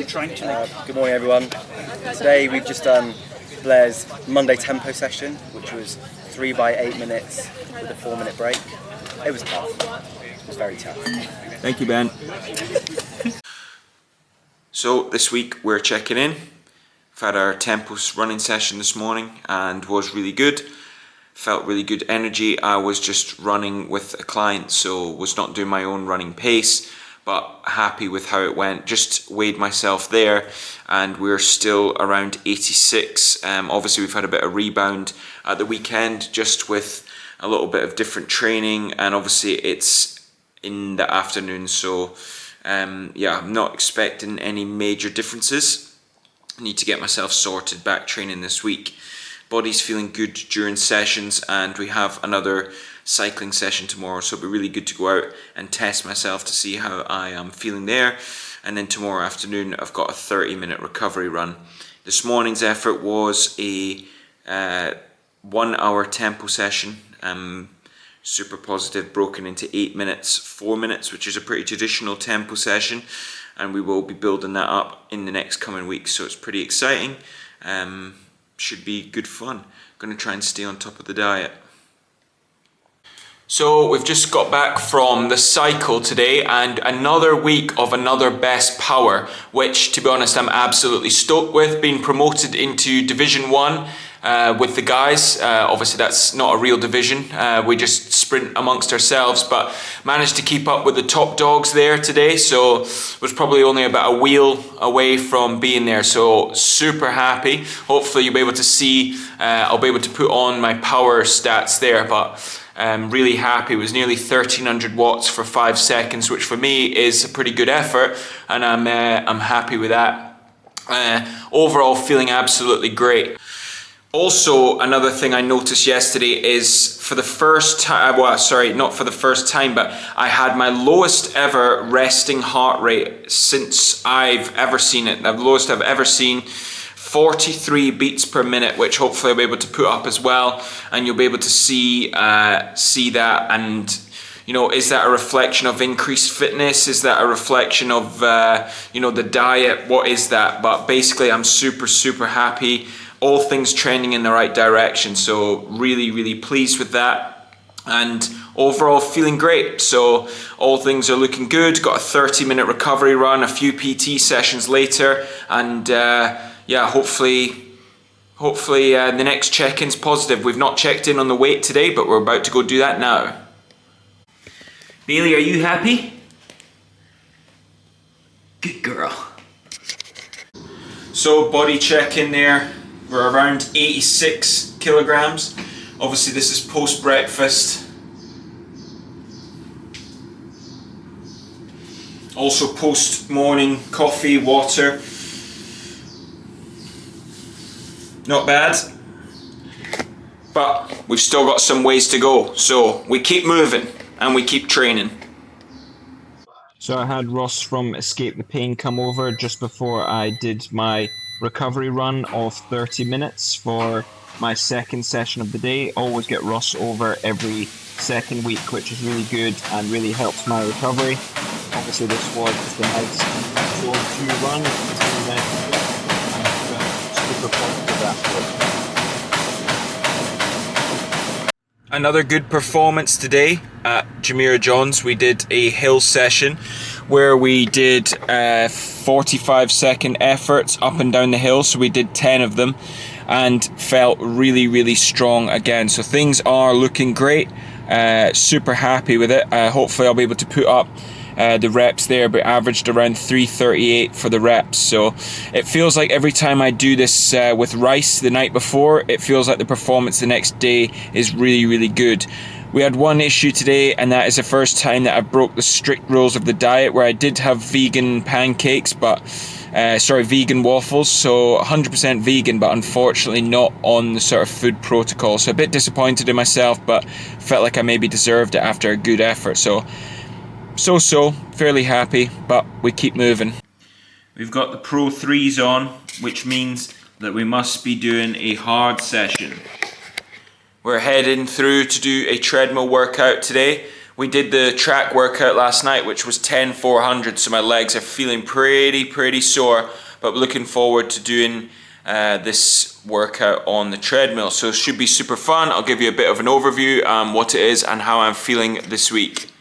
trying to Good morning everyone. Today we've just done Blair's Monday tempo session, which was 3 by 8 minutes with a 4-minute break. It was tough. It was very tough. Thank you, Ben. So this week we're checking in. We've had our tempo running session this morning and was really good. Felt really good energy. I was just running with a client, so was not doing my own running pace, but happy with how it went. Just weighed myself there and we're still around 86. Obviously we've had a bit of rebound at the weekend just with a little bit of different training, and obviously it's in the afternoon, so yeah, I'm not expecting any major differences. I need to get myself sorted back training this week. Body's feeling good during sessions, and we have another cycling session tomorrow, so it'll be really good to go out and test myself to see how I am feeling there. And then tomorrow afternoon I've got a 30-minute recovery run. This morning's effort was a 1-hour tempo session, super positive, broken into 8 minutes, 4 minutes, which is a pretty traditional tempo session, and we will be building that up in the next coming weeks, so it's pretty exciting. Should be good fun. Going to try and stay on top of the diet. So we've just got back from the cycle today and another week of another best power, which to be honest I'm absolutely stoked with. Being promoted into Division 1 with the guys. Obviously that's not a real division, we just sprint amongst ourselves, but managed to keep up with the top dogs there today, so was probably only about a wheel away from being there, so super happy. Hopefully you'll be able to see, I'll be able to put on my power stats there, but really happy. It was nearly 1300 watts for 5 seconds, which for me is a pretty good effort, and I'm happy with that. Overall feeling absolutely great. Also, another thing I noticed yesterday is for the first time, well, sorry, not for the first time, but I had my lowest ever resting heart rate since I've ever seen it. The lowest I've ever seen, 43 beats per minute, which hopefully I'll be able to put up as well, and you'll be able to see that. And you know, is that a reflection of increased fitness? Is that a reflection of you know, the diet? What is that? But basically I'm super happy. All things trending in the right direction, so really pleased with that, and overall feeling great. So all things are looking good. Got a 30-minute recovery run, a few PT sessions later, and yeah, hopefully the next check-in's positive. We've not checked in on the weight today, but we're about to go do that now. Bailey, are you happy? Good girl. So body check-in there. We're around 86 kilograms. Obviously this is post-breakfast. Also post-morning coffee, water. Not bad. But we've still got some ways to go. So we keep moving and we keep training. So I had Ross from Escape the Pain come over just before I did my recovery run of 30 minutes for my second session of the day. Always get Ross over every second week, which is really good and really helps my recovery. Obviously this was just a nice short run, and super positive afterwards. Another good performance today at Jamira John's. We did a hill session where we did 45-second efforts up and down the hill, so we did 10 of them and felt really strong again. So things are looking great, super happy with it. Hopefully I'll be able to put up the reps there, but averaged around 338 for the reps. So it feels like every time I do this with rice the night before, it feels like the performance the next day is really good. We had one issue today, and that is the first time that I broke the strict rules of the diet, where I did have vegan pancakes, but vegan waffles, so 100% vegan, but unfortunately not on the sort of food protocol. So a bit disappointed in myself, but felt like I maybe deserved it after a good effort. So fairly happy, but we keep moving. We've got the Pro 3s on, which means that we must be doing a hard session. We're heading through to do a treadmill workout today We did the track workout last night, which was 10-400, so my legs are feeling pretty sore, but looking forward to doing this workout on the treadmill. So it should be super fun. I'll give you a bit of an overview what it is and how I'm feeling this week.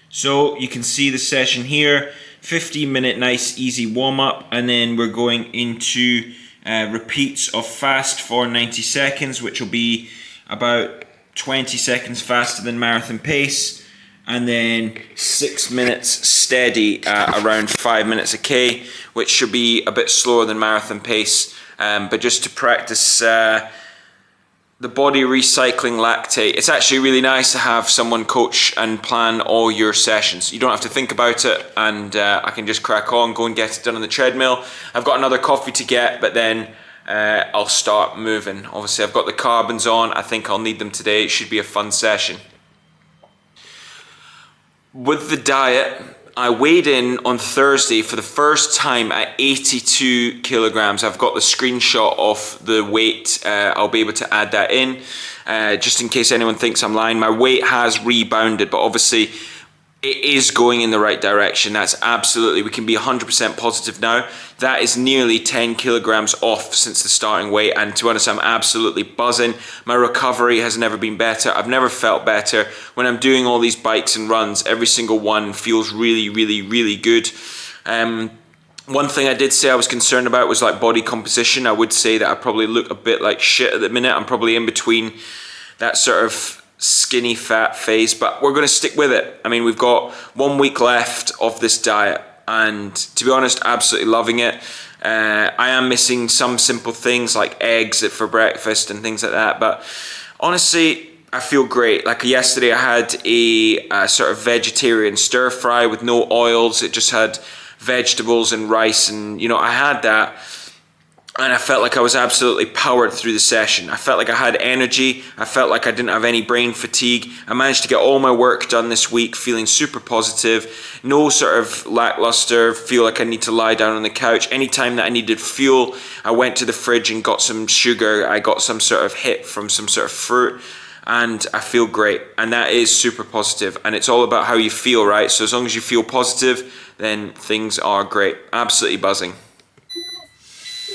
So you can see the session here, 15-minute nice easy warm-up, and then we're going into repeats of fast for 90 seconds, which will be about 20 seconds faster than marathon pace, and then 6 minutes steady at around 5 minutes a K, which should be a bit slower than marathon pace, but just to practice the body recycling lactate. It's actually really nice to have someone coach and plan all your sessions. You don't have to think about it, and I can just crack on, go and get it done on the treadmill. I've got another coffee to get, but then I'll start moving. Obviously I've got the carbons on. I think I'll need them today. It should be a fun session. With the diet, I weighed in on Thursday for the first time at 82 kilograms. I've got the screenshot of the weight. I'll be able to add that in just in case anyone thinks I'm lying. My weight has rebounded, but obviously it is going in the right direction. That's absolutely, we can be 100% positive now. That is nearly 10 kilograms off since the starting weight, and to be honest, I'm absolutely buzzing. My recovery has never been better. I've never felt better. When I'm doing all these bikes and runs, every single one feels really good. One thing I did say I was concerned about was like body composition. I would say that I probably look a bit like shit at the minute. I'm probably in between that sort of skinny fat phase, but we're going to stick with it. I mean, we've got 1 week left of this diet, and to be honest, absolutely loving it. I am missing some simple things like eggs for breakfast and things like that, but honestly I feel great. Like yesterday I had a sort of vegetarian stir fry with no oils. It just had vegetables and rice, and you know, I had that and I felt like I was absolutely powered through the session. I felt like I had energy. I felt like I didn't have any brain fatigue. I managed to get all my work done this week, feeling super positive. No sort of lackluster, feel like I need to lie down on the couch. Anytime that I needed fuel, I went to the fridge and got some sugar. I got some sort of hit from some sort of fruit, and I feel great. And that is super positive. And it's all about how you feel, right? So as long as you feel positive, then things are great. Absolutely buzzing.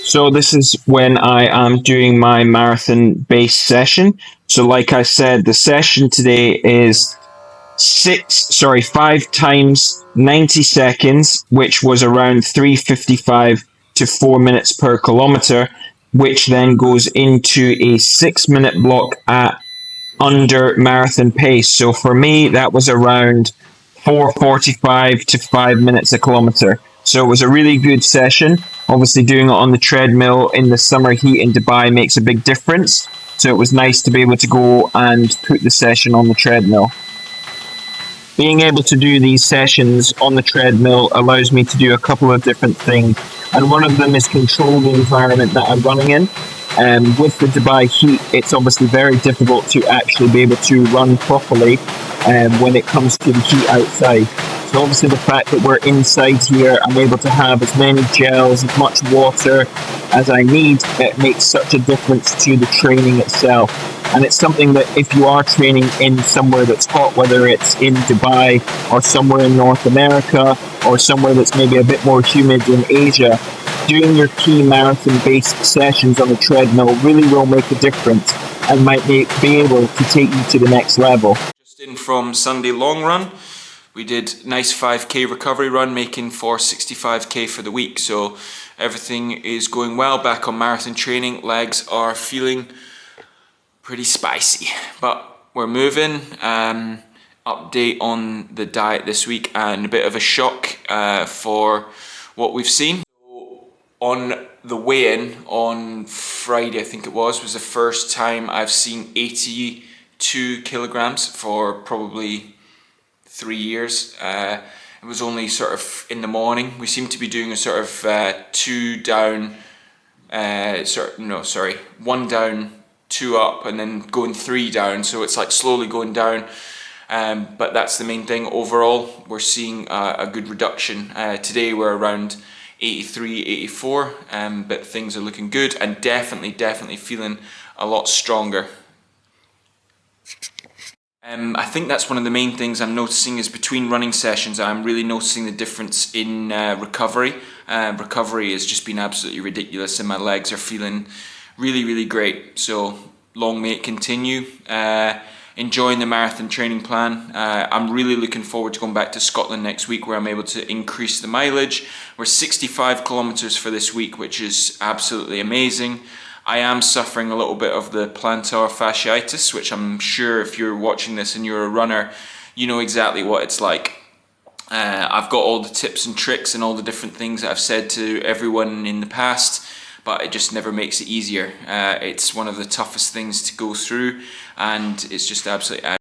So this is when I am doing my marathon base session. So like I said, the session today is 5 times 90 seconds, which was around 3:55 to 4 minutes per kilometer, which then goes into a 6-minute block at under marathon pace. So for me, that was around 4:45 to 5 minutes a kilometer. So it was a really good session. Obviously doing it on the treadmill in the summer heat in Dubai makes a big difference. So it was nice to be able to go and put the session on the treadmill. Being able to do these sessions on the treadmill allows me to do a couple of different things. And one of them is control the environment that I'm running in. With the Dubai heat, it's obviously very difficult to actually be able to run properly when it comes to the heat outside. So obviously the fact that we're inside here, I'm able to have as many gels, as much water as I need. It makes such a difference to the training itself. And it's something that if you are training in somewhere that's hot, whether it's in Dubai or somewhere in North America or somewhere that's maybe a bit more humid in Asia, doing your key marathon-based sessions on the treadmill really will make a difference and might be able to take you to the next level. Just in from Sunday long run. We did nice 5k recovery run, making for 65k for the week. So everything is going well. Back on marathon training. Legs are feeling pretty spicy, but we're moving. Update on the diet this week, and a bit of a shock for what we've seen. On the weigh-in on Friday, I think it was the first time I've seen 82 kilograms for probably 3 years. It was only sort of in the morning. We seem to be doing a sort of 2 down, 1 down, 2 up, and then going 3 down. So it's like slowly going down. But that's the main thing. Overall, we're seeing a good reduction. Today we're around 83, 84, but things are looking good, and definitely feeling a lot stronger. I think that's one of the main things I'm noticing is between running sessions, I'm really noticing the difference in recovery. Recovery has just been absolutely ridiculous and my legs are feeling really, really great. So long may it continue. Enjoying the marathon training plan. I'm really looking forward to going back to Scotland next week where I'm able to increase the mileage. We're 65 kilometers for this week, which is absolutely amazing. I am suffering a little bit of the plantar fasciitis, which I'm sure if you're watching this and you're a runner, you know exactly what it's like. I've got all the tips and tricks and all the different things that I've said to everyone in the past, but it just never makes it easier. It's one of the toughest things to go through, and it's just absolutely